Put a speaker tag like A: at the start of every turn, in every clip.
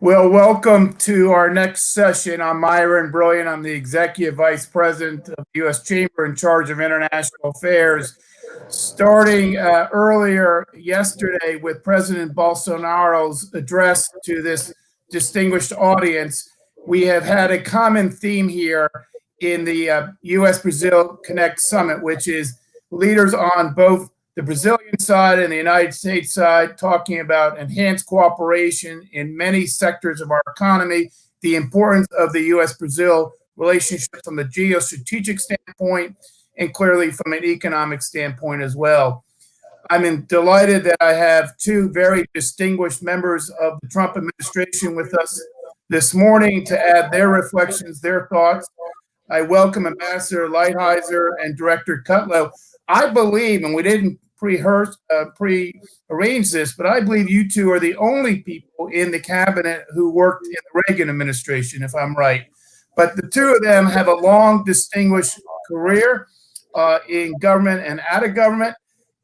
A: Well, welcome to our next session. I'm Myron. I'm the Executive Vice President of the U.S. Chamber in charge of International Affairs. Starting earlier yesterday with President Bolsonaro's address to this distinguished audience, we have had a common theme here in the U.S.-Brazil Connect Summit, which is leaders on both the Brazilian side and the United States side talking about enhanced cooperation in many sectors of our economy, the importance of the U.S.-Brazil relationship from a geostrategic standpoint, and clearly from an economic standpoint as well. I'm delighted that I have two very distinguished members of the Trump administration with us this morning to add their reflections, their thoughts. I welcome Ambassador Lighthizer and Director Kudlow. I believe, and we didn't pre-arrange this, but I believe you two are the only people in the cabinet who worked in the Reagan administration, if I'm right. But the two of them have a long, distinguished career in government and out of government,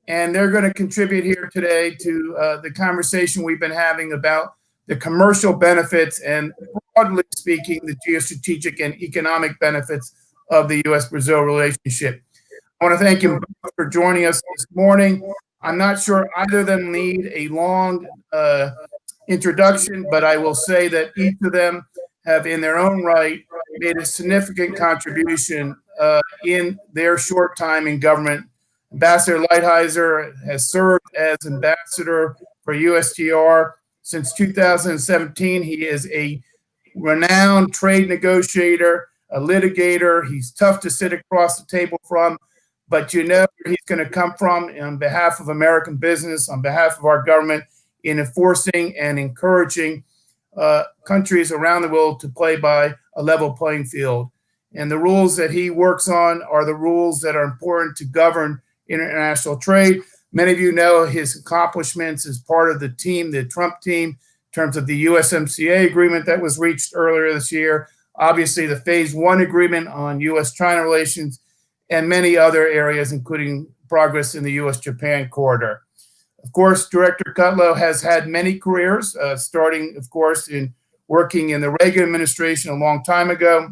A: and they're going to contribute here today to the conversation we've been having about the commercial benefits and, broadly speaking, the geostrategic and economic benefits of the U.S.-Brazil relationship. I want to thank you for joining us this morning. I'm not sure either of them need a long introduction, but I will say that each of them have, in their own right, made a significant contribution in their short time in government. Ambassador Lighthizer has served as ambassador for USTR since 2017. He is a renowned trade negotiator, a litigator. He's tough to sit across the table from. But you know where he's going to come from on behalf of American business, on behalf of our government, in enforcing and encouraging countries around the world to play by a level playing field. And the rules that he works on are the rules that are important to govern international trade. Many of you know his accomplishments as part of the team, the Trump team, in terms of the USMCA agreement that was reached earlier this year, obviously the Phase 1 agreement on U.S.-China relations, and many other areas, including progress in the U.S.-Japan corridor. Of course, Director Kudlow has had many careers, starting, of course, in working in the Reagan administration a long time ago,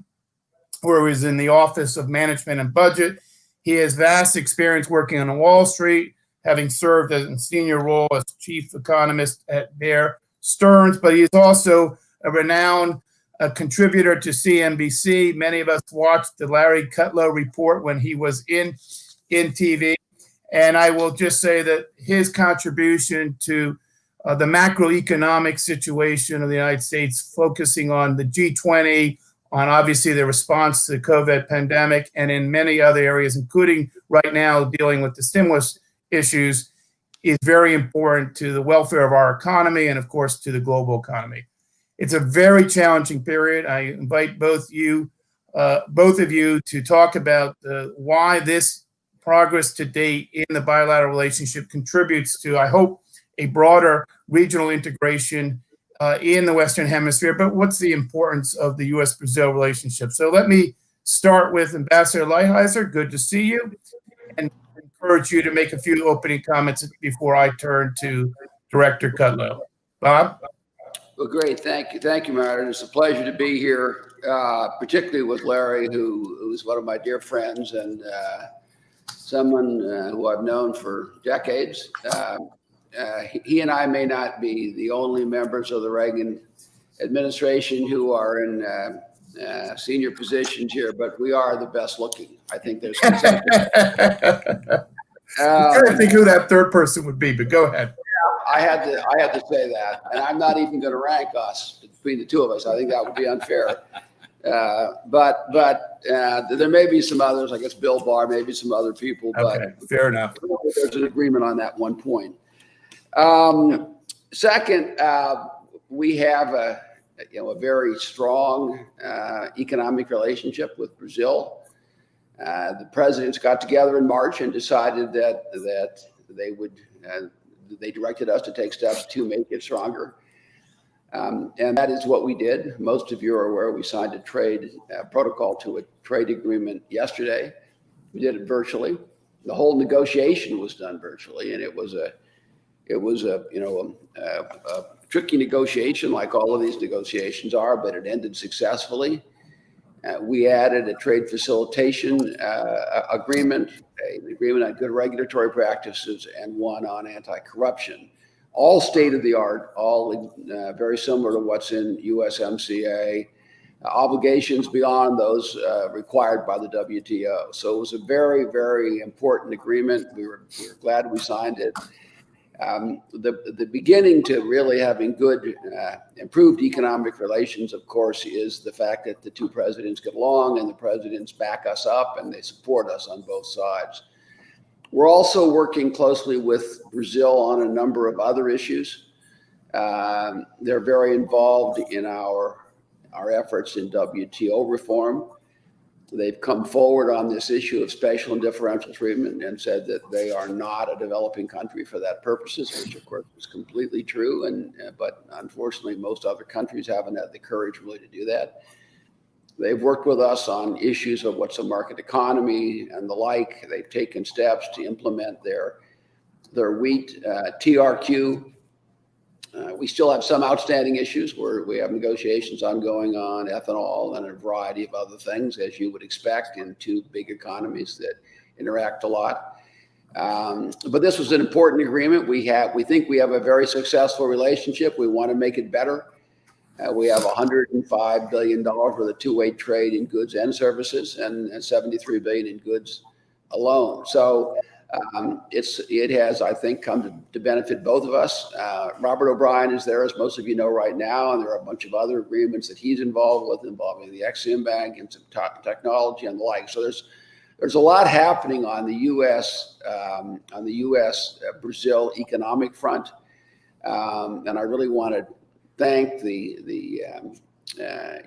A: where he was in the Office of Management and Budget. He has vast experience working on Wall Street, having served as a senior role as chief economist at Bear Stearns, but he is also a renowned contributor to CNBC. Many of us watched the Larry Kudlow report when he was in TV. And I will just say that his contribution to the macroeconomic situation of the United States, focusing on the G20, on obviously the response to the COVID pandemic, and in many other areas, including right now dealing with the stimulus issues, is very important to the welfare of our economy and, of course, to the global economy. It's a very challenging period. I invite both of you to talk about why this progress to date in the bilateral relationship contributes to, I hope, a broader regional integration in the Western Hemisphere, but what's the importance of the U.S.-Brazil relationship? So let me start with Ambassador Lighthizer. Good to see you, and encourage you to make a few opening comments before I turn to Director Kudlow. Bob?
B: Well, great. Thank you, Myron. It's a pleasure to be here, particularly with Larry, who's one of my dear friends and someone who I've known for decades. He and I may not be the only members of the Reagan administration who are in senior positions here, but we are the best looking. I think there's consensus.
A: I'm trying to think who that third person would be, but go ahead.
B: I had to say that, and I'm not even going to rank us between the two of us. I think that would be unfair. But there may be some others. I guess Bill Barr, maybe some other people.
A: Okay,
B: but
A: fair enough.
B: There's an agreement on that one point. Second, we have a very strong economic relationship with Brazil. The presidents got together in March and decided that they would. They directed us to take steps to make it stronger. And that is what we did. Most of you are aware we signed a trade protocol to a trade agreement yesterday. We did it virtually. The whole negotiation was done virtually, and it was a tricky negotiation, like all of these negotiations are, but it ended successfully. We added a trade facilitation agreement, an agreement on good regulatory practices, and one on anti-corruption. All state-of-the-art, all very similar to what's in USMCA, obligations beyond those required by the WTO. So it was a very, very important agreement. We were glad we signed it. The beginning to really having good, improved economic relations, of course, is the fact that the two presidents get along and the presidents back us up and they support us on both sides. We're also working closely with Brazil on a number of other issues. They're very involved in our efforts in WTO reform. They've come forward on this issue of special and differential treatment and said that they are not a developing country for that purposes, which of course is completely true. But unfortunately, most other countries haven't had the courage really to do that. They've worked with us on issues of what's a market economy and the like. They've taken steps to implement their wheat TRQ. We still have some outstanding issues where we have negotiations ongoing on ethanol and a variety of other things, as you would expect in two big economies that interact a lot. But this was an important agreement. We think we have a very successful relationship. We want to make it better. We have $105 billion worth of two-way trade in goods and services, and $73 billion in goods alone. So it has, I think, come to benefit both of us. Robert O'Brien is there, as most of you know, right now, and there are a bunch of other agreements that he's involved with, involving the Exim Bank and some technology and the like. So there's a lot happening on the U.S. Brazil economic front, and I really want to thank the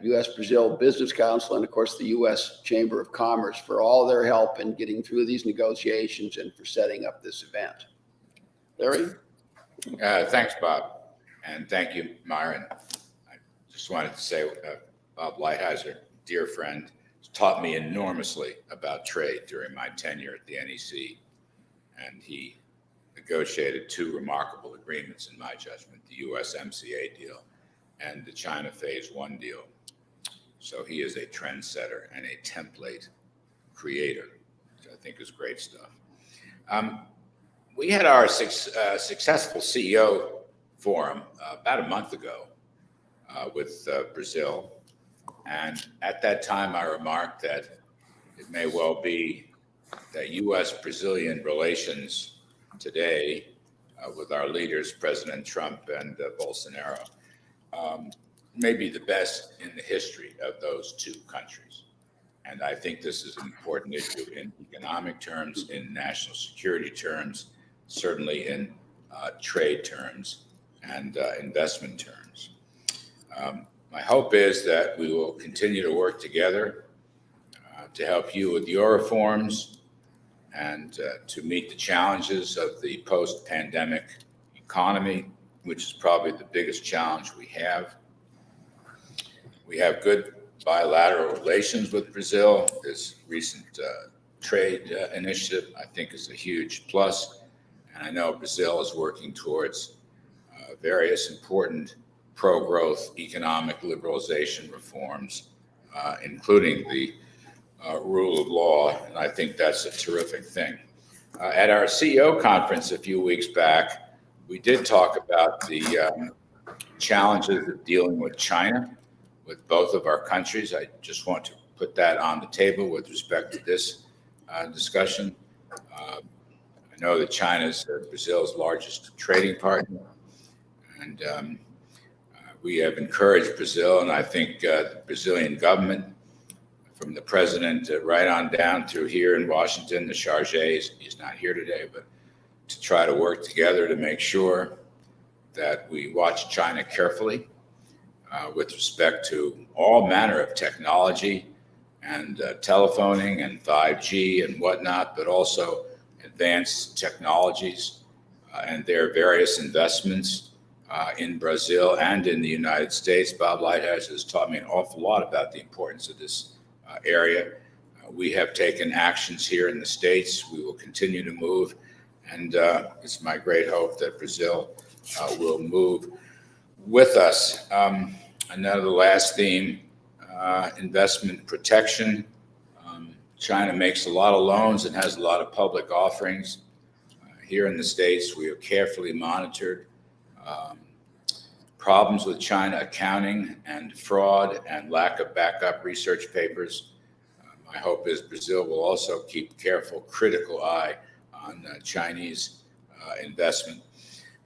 B: U.S.-Brazil Business Council and, of course, the U.S. Chamber of Commerce for all their help in getting through these negotiations and for setting up this event. Larry?
C: Thanks, Bob. And thank you, Myron. I just wanted to say, Bob Lighthizer, dear friend, taught me enormously about trade during my tenure at the NEC. And he negotiated two remarkable agreements, in my judgment, the USMCA deal and the China Phase 1 deal. So he is a trendsetter and a template creator, which I think is great stuff. We had our successful CEO forum about a month ago with Brazil. And at that time, I remarked that it may well be that U.S.-Brazilian relations today with our leaders, President Trump and Bolsonaro, may be the best in the history of those two countries. And I think this is an important issue in economic terms, in national security terms, certainly in trade terms and investment terms. My hope is that we will continue to work together to help you with your reforms and to meet the challenges of the post-pandemic economy, which is probably the biggest challenge we have. We have good bilateral relations with Brazil. This recent trade initiative, I think, is a huge plus. And I know Brazil is working towards various important pro-growth economic liberalization reforms, including the rule of law. And I think that's a terrific thing. At our CEO conference a few weeks back, we did talk about the challenges of dealing with China, with both of our countries. I just want to put that on the table with respect to this discussion. I know that China is Brazil's largest trading partner, and we have encouraged Brazil, and I think the Brazilian government, from the president right on down through here in Washington, the charge, he's not here today, but to try to work together to make sure that we watch China carefully with respect to all manner of technology and telephoning and 5G and whatnot, but also advanced technologies and their various investments in Brazil and in the United States. Bob Lighthizer has taught me an awful lot about the importance of this area. We have taken actions here in the States. We will continue to move. And it's my great hope that Brazil will move with us. Another last theme, investment protection. China makes a lot of loans and has a lot of public offerings. Here in the States, we have carefully monitored problems with China accounting and fraud and lack of backup research papers. My hope is Brazil will also keep careful, critical eye on Chinese investment.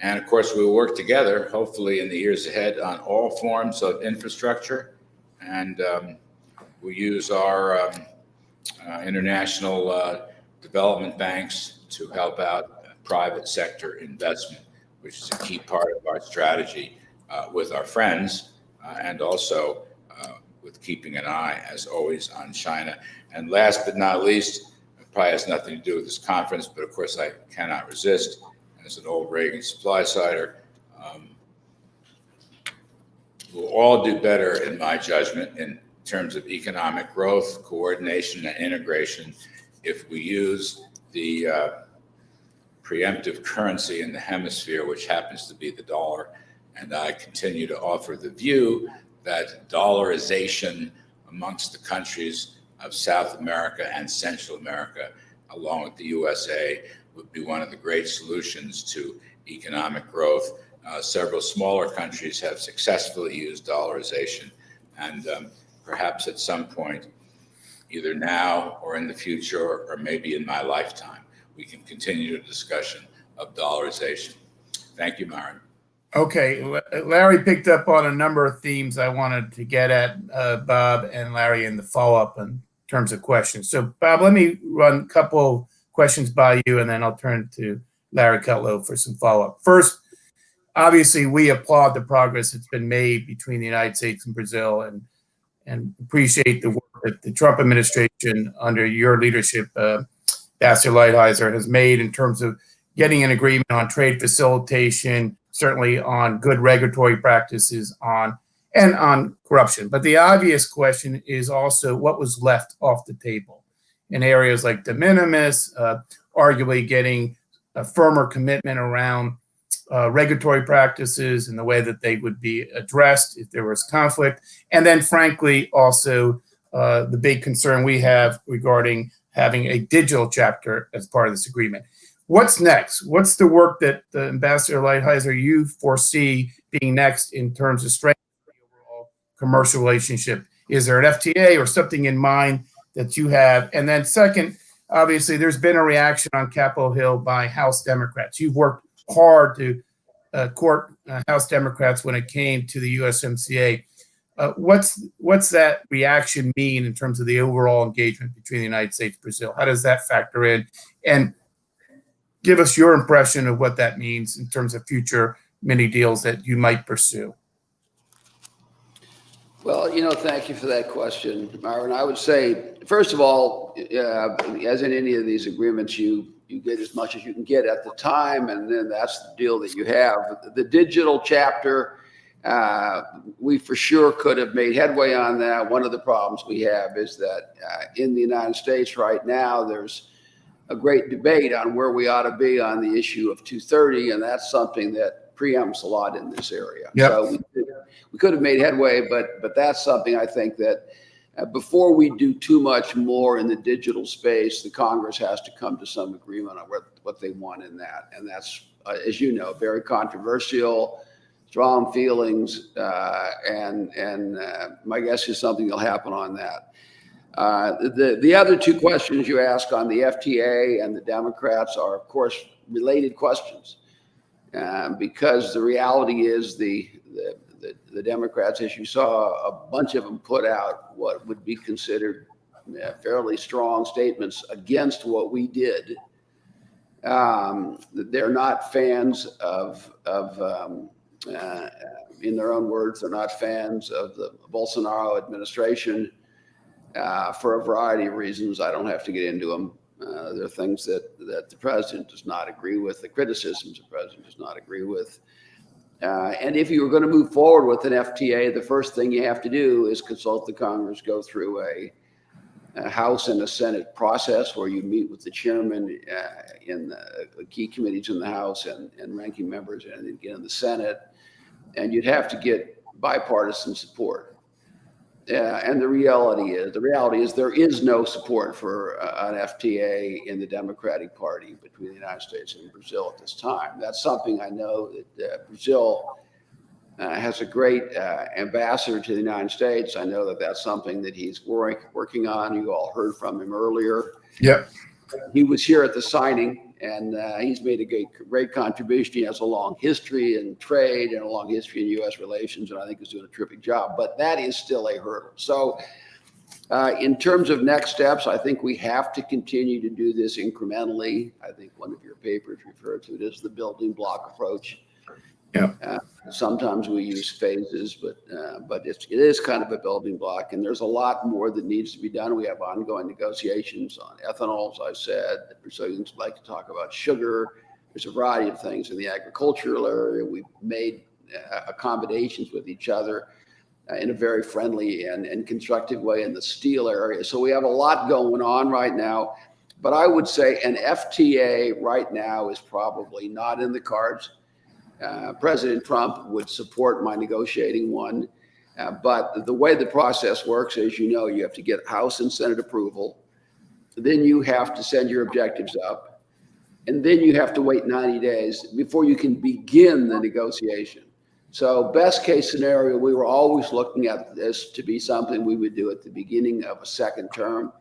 C: And of course, we will work together, hopefully in the years ahead, on all forms of infrastructure. And we use our international development banks to help out private sector investment, which is a key part of our strategy with our friends and also with keeping an eye, as always, on China. And last but not least, it probably has nothing to do with this conference, but of course I cannot resist, as an old Reagan supply sider, we'll all do better, in my judgment, in terms of economic growth, coordination, and integration if we use the preemptive currency in the hemisphere, which happens to be the dollar. And I continue to offer the view that dollarization amongst the countries of South America and Central America, along with the USA, would be one of the great solutions to economic growth. Several smaller countries have successfully used dollarization, and perhaps at some point, either now or in the future, or maybe in my lifetime, we can continue the discussion of dollarization. Thank you, Myron.
A: Okay, Larry picked up on a number of themes I wanted to get at, Bob and Larry, in the follow-up in terms of questions. So, Bob, let me run a couple questions by you, and then I'll turn to Larry Kudlow for some follow-up. First, obviously, we applaud the progress that's been made between the United States and Brazil, and appreciate the work that the Trump administration, under your leadership, Ambassador Lighthizer, has made in terms of getting an agreement on trade facilitation, certainly on good regulatory practices, on corruption. But the obvious question is also what was left off the table in areas like de minimis, arguably getting a firmer commitment around regulatory practices and the way that they would be addressed if there was conflict. And then, frankly, also the big concern we have regarding having a digital chapter as part of this agreement. What's next? What's the work that Ambassador Lighthizer, you foresee being next in terms of strengthening the overall commercial relationship? Is there an FTA or something in mind that you have? And then second, obviously, there's been a reaction on Capitol Hill by House Democrats. You've worked hard to court House Democrats when it came to the USMCA. What's that reaction mean in terms of the overall engagement between the United States and Brazil? How does that factor in? And give us your impression of what that means in terms of future mini deals that you might pursue.
B: Well, thank you for that question, Myron. I would say, first of all, as in any of these agreements, you get as much as you can get at the time, and then that's the deal that you have. The digital chapter, we for sure could have made headway on that. One of the problems we have is that in the United States right now, there's a great debate on where we ought to be on the issue of 230, and that's something that preempts a lot in this area.
A: Yep.
B: So we could have made headway, but that's something I think that before we do too much more in the digital space, the Congress has to come to some agreement on what they want in that. And that's, as you know, very controversial, strong feelings, and my guess is something will happen on that. The other two questions you ask on the FTA and the Democrats are, of course, related questions, because the reality is the Democrats, as you saw, a bunch of them put out what would be considered fairly strong statements against what we did. They're not fans of in their own words, they're not fans of the Bolsonaro administration. For a variety of reasons. I don't have to get into them. There are things that the president does not agree with, the criticisms the president does not agree with. And if you were going to move forward with an FTA, the first thing you have to do is consult the Congress, go through a House and a Senate process where you meet with the chairman in the key committees in the House and ranking members and again in the Senate. and you'd have to get bipartisan support. And the reality is there is no support for an FTA in the Democratic Party between the United States and Brazil at this time. That's something I know that Brazil has a great ambassador to the United States. I know that that's something that he's working on. You all heard from him earlier.
A: Yep.
B: He was here at the signing, and he's made a great contribution. He has a long history in trade and a long history in U.S. relations, and I think he's doing a terrific job. But that is still a hurdle. So in terms of next steps, I think we have to continue to do this incrementally. I think one of your papers referred to it as the building block approach.
A: Yeah.
B: Sometimes we use phases, but it is kind of a building block, and there's a lot more that needs to be done. We have ongoing negotiations on ethanol, as I said. The Brazilians like to talk about sugar. There's a variety of things in the agricultural area. We've made accommodations with each other in a very friendly and constructive way in the steel area. So we have a lot going on right now, but I would say an FTA right now is probably not in the cards. President Trump would support my negotiating one. But the way the process works, as you know, you have to get House and Senate approval. Then you have to send your objectives up. And then you have to wait 90 days before you can begin the negotiation. So best case scenario, we were always looking at this to be something we would do at the beginning of a second term.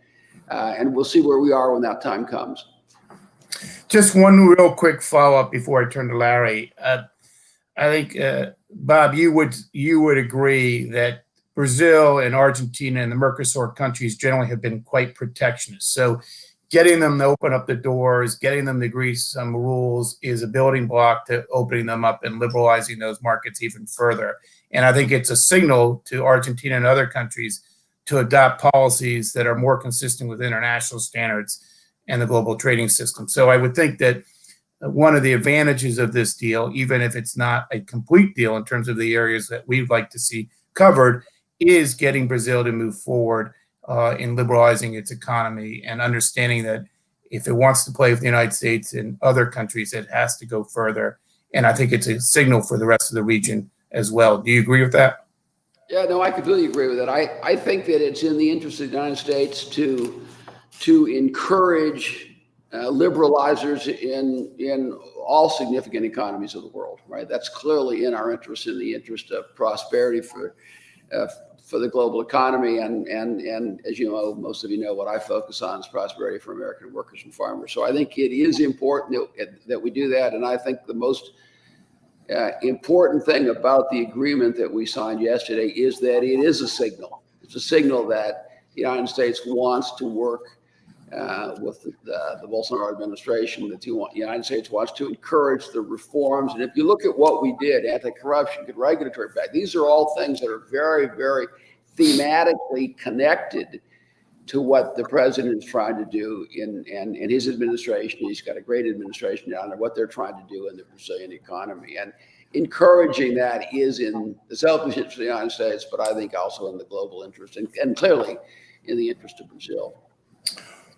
B: And we'll see where we are when that time comes.
A: Just one real quick follow-up before I turn to Larry. I think, Bob, you would agree that Brazil and Argentina and the Mercosur countries generally have been quite protectionist. So getting them to open up the doors, getting them to agree some rules is a building block to opening them up and liberalizing those markets even further. And I think it's a signal to Argentina and other countries to adopt policies that are more consistent with international standards and the global trading system. So I would think that one of the advantages of this deal, even if it's not a complete deal in terms of the areas that we'd like to see covered, is getting Brazil to move forward in liberalizing its economy and understanding that if it wants to play with the United States and other countries, it has to go further. And I think it's a signal for the rest of the region as well. Do you agree with that?
B: Yeah, no, I completely agree with it. I think that it's in the interest of the United States to encourage liberalizers in all significant economies of the world, right? That's clearly in our interest, in the interest of prosperity for the global economy. And as you know, most of you know, what I focus on is prosperity for American workers and farmers. So I think it is important that we do that. And I think the most important thing about the agreement that we signed yesterday is that it is a signal. It's a signal that the United States wants to work with the Bolsonaro administration, that the United States wants to encourage the reforms. And if you look at what we did, anti-corruption, good regulatory back, these are all things that are very, very thematically connected to what the president is trying to do in his administration. He's got a great administration down there, what they're trying to do in the Brazilian economy. And encouraging that is in the selfish interest of the United States, but I think also in the global interest and clearly in the interest of Brazil.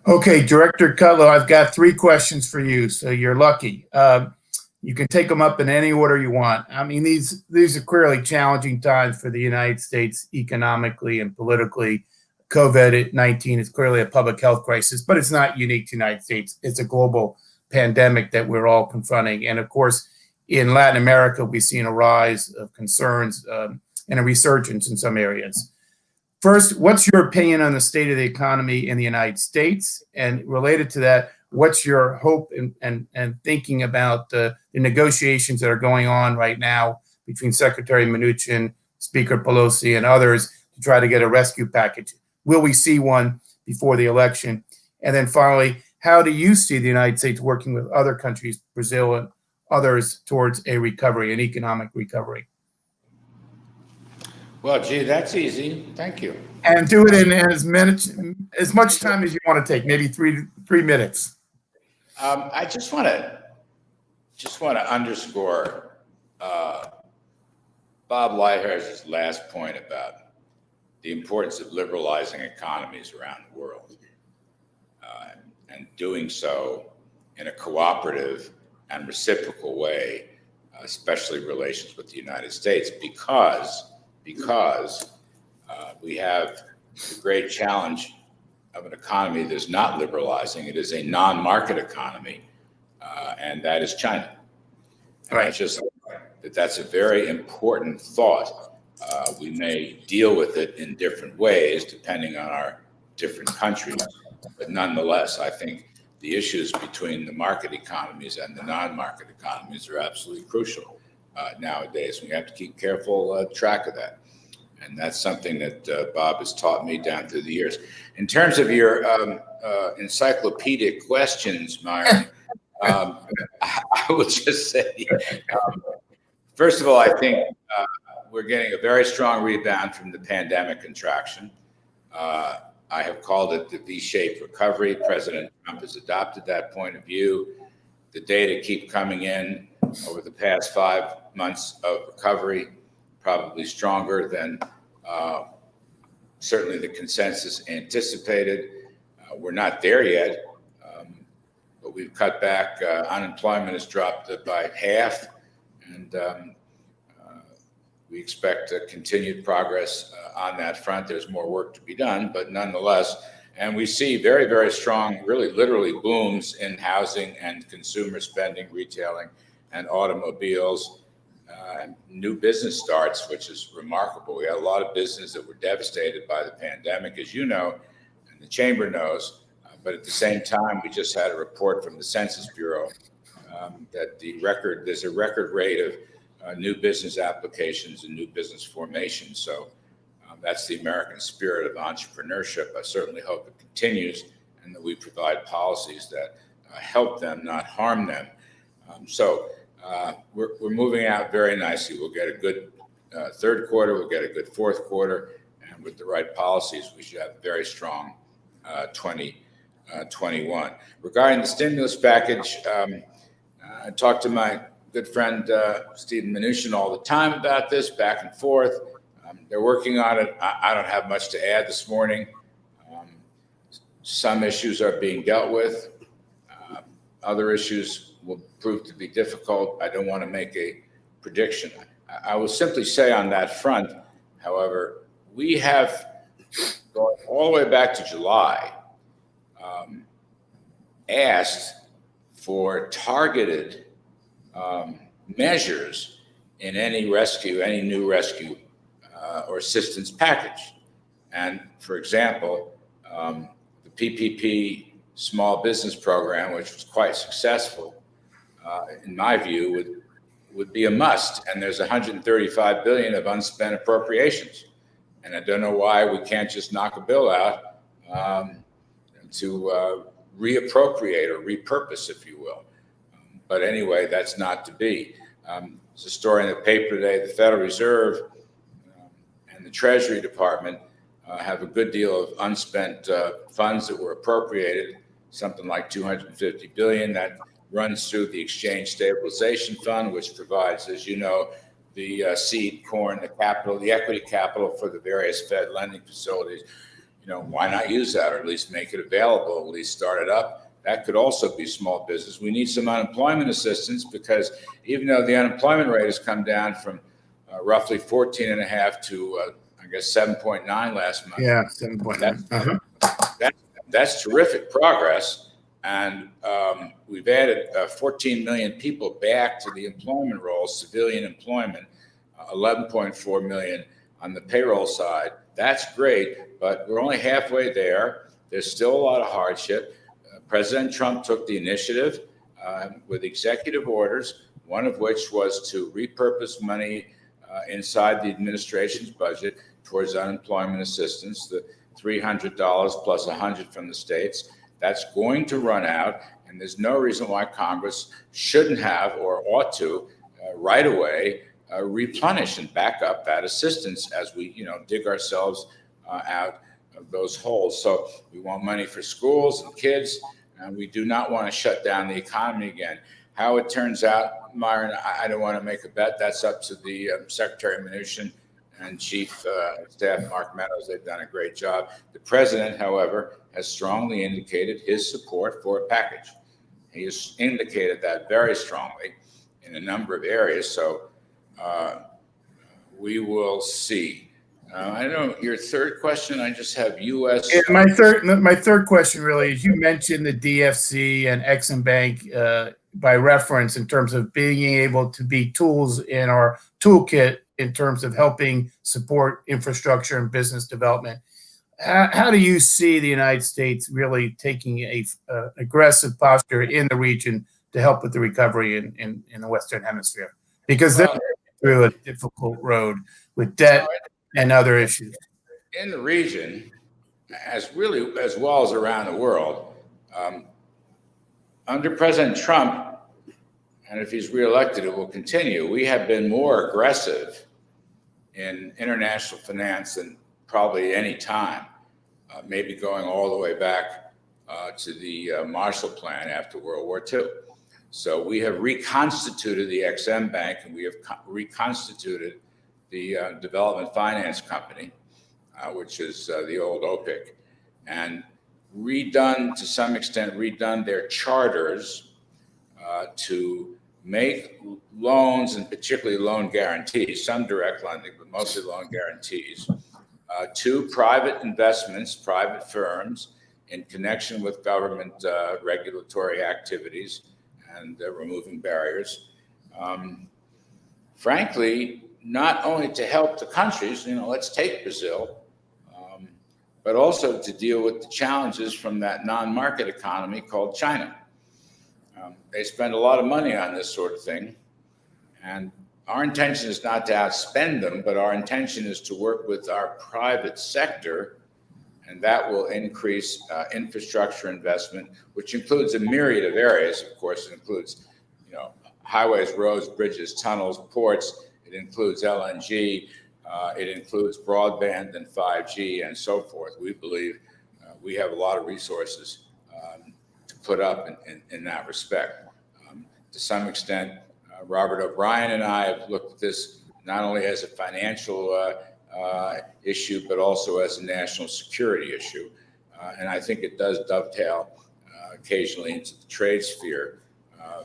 A: Okay, Director Kudlow, I've got 3 questions for you, so you're lucky. You can take them up in any order you want. I mean, these are clearly challenging times for the United States economically and politically. COVID-19 is clearly a public health crisis, but it's not unique to the United States. It's a global pandemic that we're all confronting. And of course, in Latin America, we've seen a rise of concerns and a resurgence in some areas. First, what's your opinion on the state of the economy in the United States? And related to that, what's your hope and thinking about the negotiations that are going on right now between Secretary Mnuchin, Speaker Pelosi, and others to try to get a rescue package? Will we see one before the election? And then finally, how do you see the United States working with other countries, Brazil and others, towards a recovery, an economic recovery?
C: Well, gee, that's easy. Thank you.
A: And do it in as much time as you want to take, maybe three minutes.
C: I just want to underscore Bob Lighthizer's last point about the importance of liberalizing economies around the world and doing so in a cooperative and reciprocal way especially relations with the United States, because we have the great challenge of an economy that is not liberalizing. It is a non-market economy, and that is China. And
A: Right.
C: I just that's a very important thought. We may deal with it in different ways depending on our different countries, but nonetheless, I think the issues between the market economies and the non-market economies are absolutely crucial nowadays. We have to keep careful track of that. And that's something that Bob has taught me down through the years. In terms of your encyclopedic questions, Myron, I would just say, first of all, I think we're getting a very strong rebound from the pandemic contraction. I have called it the V-shaped recovery. President Trump has adopted that point of view. The data keep coming in over the past 5 months of recovery, probably stronger than certainly the consensus anticipated. We're not there yet, but we've cut back. Unemployment has dropped by half, and we expect continued progress on that front. There's more work to be done, but nonetheless, and we see very, very strong, really literally booms in housing and consumer spending, retailing, and automobiles. New business starts, which is remarkable. We had a lot of business that were devastated by the pandemic, as you know, and the chamber knows. But at the same time, we just had a report from the Census Bureau that there's a record rate of new business applications and new business formation. So that's the American spirit of entrepreneurship. I certainly hope it continues and that we provide policies that help them, not harm them. We're moving out very nicely. We'll get a good third quarter, we'll get a good fourth quarter, and with the right policies, we should have a very strong 2021. Regarding the stimulus package, I talk to my good friend Stephen Mnuchin all the time about this, back and forth. They're working on it. I don't have much to add this morning. Some issues are being dealt with. Other issues will prove to be difficult. I don't want to make a prediction. I will simply say on that front, however, we have, going all the way back to July, asked for targeted measures in any new rescue or assistance package. And for example, the PPP small business program, which was quite successful, in my view, would be a must. And there's 135 billion of unspent appropriations. And I don't know why we can't just knock a bill out to reappropriate or repurpose, if you will. But anyway, that's not to be. There's a story in the paper today, the Federal Reserve and the Treasury Department have a good deal of unspent funds that were appropriated, something like 250 billion that runs through the Exchange Stabilization Fund, which provides, as you know, the seed, corn, the capital, the equity capital for the various Fed lending facilities. You know, why not use that, or at least make it available, at least start it up? That could also be small business. We need some unemployment assistance, because even though the unemployment rate has come down from roughly 14.5 to, I guess, 7.9 last month.
A: Yeah, 7.9.
C: That's terrific progress. And we've added 14 million people back to the employment rolls, civilian employment, 11.4 million on the payroll side. That's great, but we're only halfway there. There's still a lot of hardship. President Trump took the initiative with executive orders, one of which was to repurpose money inside the administration's budget towards unemployment assistance, the $300 plus $100 from the states. That's going to run out, and there's no reason why Congress shouldn't have or ought to right away replenish and back up that assistance as we, dig ourselves out of those holes. So we want money for schools and kids, and we do not want to shut down the economy again. How it turns out, Myron, I don't want to make a bet. That's up to the Secretary Mnuchin and Chief Staff Mark Meadows. They've done a great job. The president, however, has strongly indicated his support for a package. He has indicated that very strongly. in a number of areas. So we will see. I don't know, your third question, I just have U.S.
A: Yeah, my third question really is, you mentioned the DFC and Exim Bank by reference in terms of being able to be tools in our toolkit in terms of helping support infrastructure and business development. How do you see the United States really taking a aggressive posture in the region to help with the recovery in the Western Hemisphere? Because they're through a difficult road with debt and other issues.
C: In the region, as well as around the world, under President Trump, and if he's reelected, it will continue, we have been more aggressive in international finance than probably any time, maybe going all the way back to the Marshall Plan after World War II. So we have reconstituted the XM Bank, and we have reconstituted the Development Finance Company, which is the old OPIC, and to some extent redone their charters to make loans, and particularly loan guarantees, some direct lending, but mostly loan guarantees, to private investments, private firms, in connection with government regulatory activities and removing barriers. Frankly, not only to help the countries, let's take Brazil, but also to deal with the challenges from that non-market economy called China. They spend a lot of money on this sort of thing, and our intention is not to outspend them, but our intention is to work with our private sector, and that will increase infrastructure investment, which includes a myriad of areas. Of course, it includes, highways, roads, bridges, tunnels, ports. It includes LNG. It includes broadband and 5G and so forth. We believe we have a lot of resources to put up in that respect. To some extent, Robert O'Brien and I have looked at this not only as a financial issue, but also as a national security issue. And I think it does dovetail occasionally into the trade sphere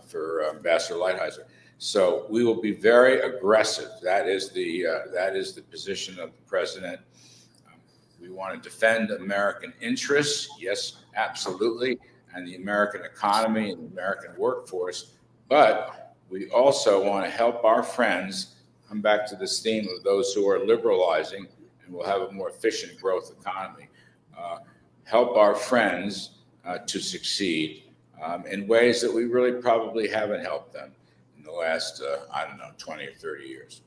C: for Ambassador Lighthizer. So we will be very aggressive. That is the position of the president. We want to defend American interests, yes, absolutely, and the American economy and the American workforce. But we also want to help our friends, come back to this theme of those who are liberalizing and will have a more efficient growth economy, help our friends to succeed in ways that we really probably haven't helped them in the last, 20 or 30 years.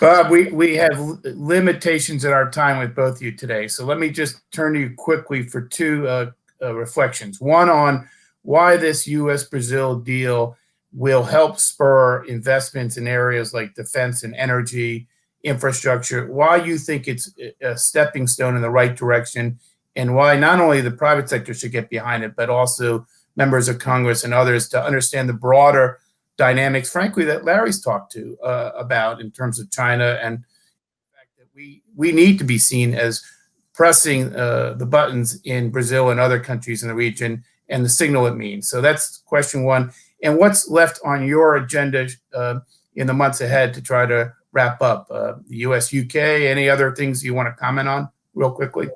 A: Bob, we have limitations in our time with both of you today. So let me just turn to you quickly for two reflections. One on why this U.S.-Brazil deal will help spur investments in areas like defense and energy, infrastructure, why you think it's a stepping stone in the right direction, and why not only the private sector should get behind it, but also members of Congress and others to understand the broader dynamics, frankly, that Larry's talked to about in terms of China, and the fact that we need to be seen as pressing the buttons in Brazil and other countries in the region and the signal it means. So that's question one. And what's left on your agenda in the months ahead to try to wrap up? The US, UK, any other things you want to comment on real quickly?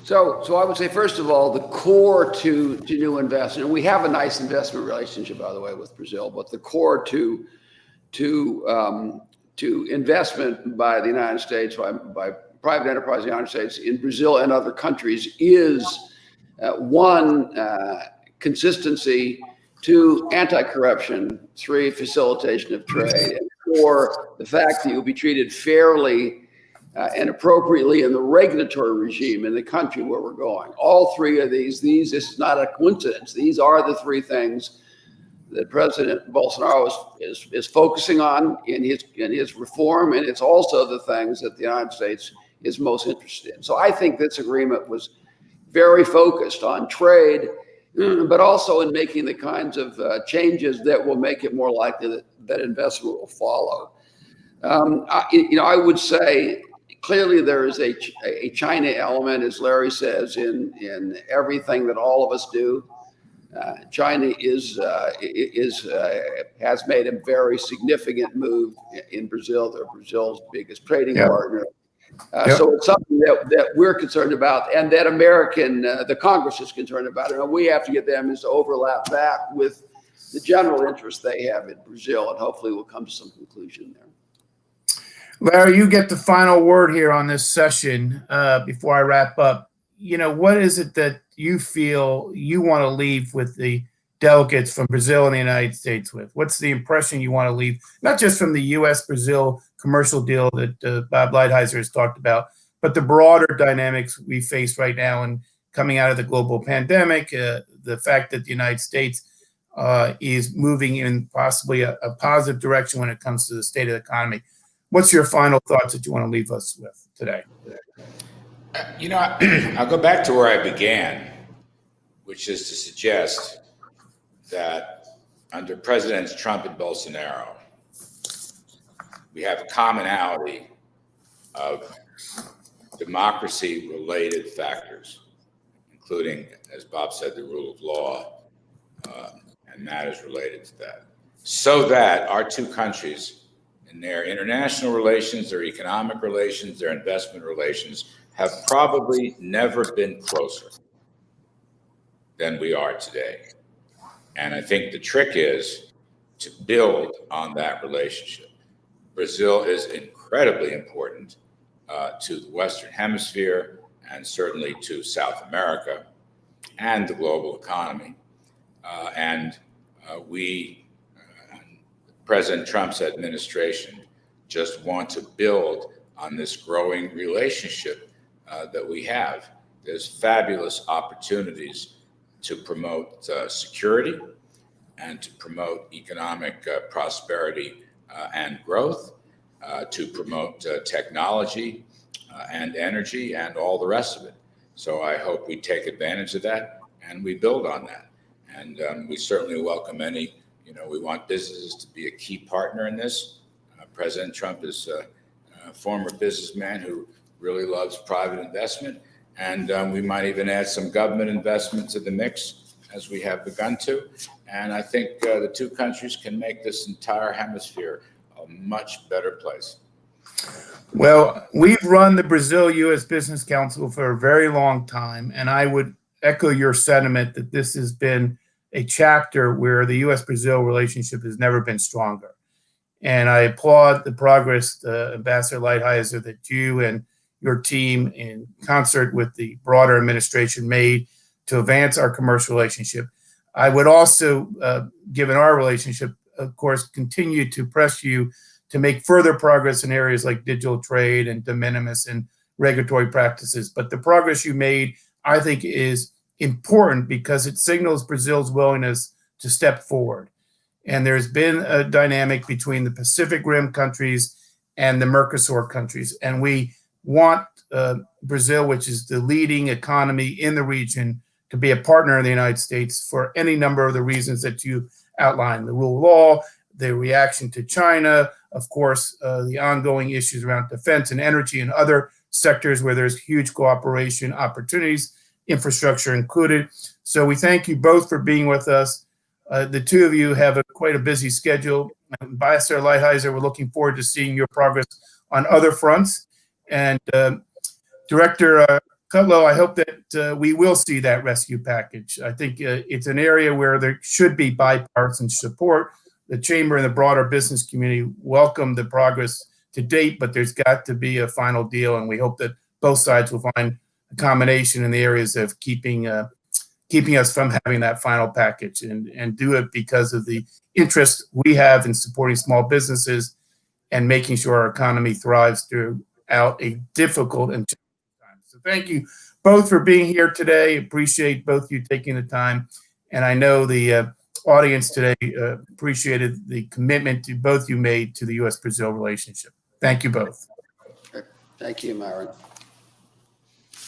B: So I would say, first of all, the core to new investment, and we have a nice investment relationship, by the way, with Brazil, but the core to investment by the United States, by private enterprise in the United States in Brazil and other countries is one, consistency, two, anti-corruption, three, facilitation of trade, and four, the fact that you'll be treated fairly and appropriately in the regulatory regime in the country where we're going. All three of these, this is not a coincidence. These are the three things that President Bolsonaro is focusing on in his reform, and it's also the things that the United States is most interested in. So I think this agreement was very focused on trade, but also in making the kinds of changes that will make it more likely that investment will follow. I would say clearly there is a China element, as Larry says, in everything that all of us do. China has made a very significant move in Brazil. They're Brazil's biggest trading partner. So it's something that we're concerned about, and that the Congress is concerned about. And we have to get them is to overlap back with the general interest they have in Brazil, and hopefully we'll come to some conclusion there.
A: Larry, you get the final word here on this session before I wrap up. What is it that you feel you want to leave with the delegates from Brazil and the United States with? What's the impression you want to leave, not just from the U.S.-Brazil commercial deal that Bob Lighthizer has talked about, but the broader dynamics we face right now and coming out of the global pandemic, the fact that the United States is moving in possibly a positive direction when it comes to the state of the economy. What's your final thoughts that you want to leave us with today?
C: I'll go back to where I began, which is to suggest that under Presidents Trump and Bolsonaro, we have a commonality of democracy-related factors, including, as Bob said, the rule of law, and matters related to that, so that our two countries, in their international relations, their economic relations, their investment relations, have probably never been closer than we are today. And I think the trick is to build on that relationship. Brazil is incredibly important to the Western Hemisphere and certainly to South America and the global economy. President Trump's administration just want to build on this growing relationship that we have. There's fabulous opportunities to promote security and to promote economic prosperity and growth, to promote technology and energy and all the rest of it. So I hope we take advantage of that and we build on that. And we certainly welcome any, we want businesses to be a key partner in this. President Trump is a former businessman who really loves private investment. And we might even add some government investment to the mix, as we have begun to. And I think the two countries can make this entire hemisphere a much better place.
A: Well, we've run the Brazil-U.S. Business Council for a very long time, and I would echo your sentiment that this has been a chapter where the U.S.-Brazil relationship has never been stronger. And I applaud the progress, Ambassador Lighthizer, that you and your team, in concert with the broader administration, made to advance our commercial relationship. I would also, given our relationship, of course, continue to press you to make further progress in areas like digital trade and de minimis and regulatory practices. But the progress you made, I think, is important because it signals Brazil's willingness to step forward. And there's been a dynamic between the Pacific Rim countries and the Mercosur countries. And we want Brazil, which is the leading economy in the region, to be a partner in the United States for any number of the reasons that you outlined: the rule of law, the reaction to China, of course, the ongoing issues around defense and energy and other sectors where there's huge cooperation opportunities, infrastructure included. So we thank you both for being with us. The two of you have quite a busy schedule. Ambassador Lighthizer, we're looking forward to seeing your progress on other fronts. And Director Kudlow, I hope that we will see that rescue package. I think it's an area where there should be bipartisan support. The Chamber and the broader business community welcome the progress to date, but there's got to be a final deal, and we hope that both sides will find a combination in the areas of keeping us from having that final package, and do it because of the interest we have in supporting small businesses and making sure our economy thrives throughout a difficult and challenging time. So thank you both for being here today. Appreciate both you taking the time. And I know the audience today appreciated the commitment to both you made to the U.S.-Brazil relationship. Thank you both.
B: Thank you, Myron.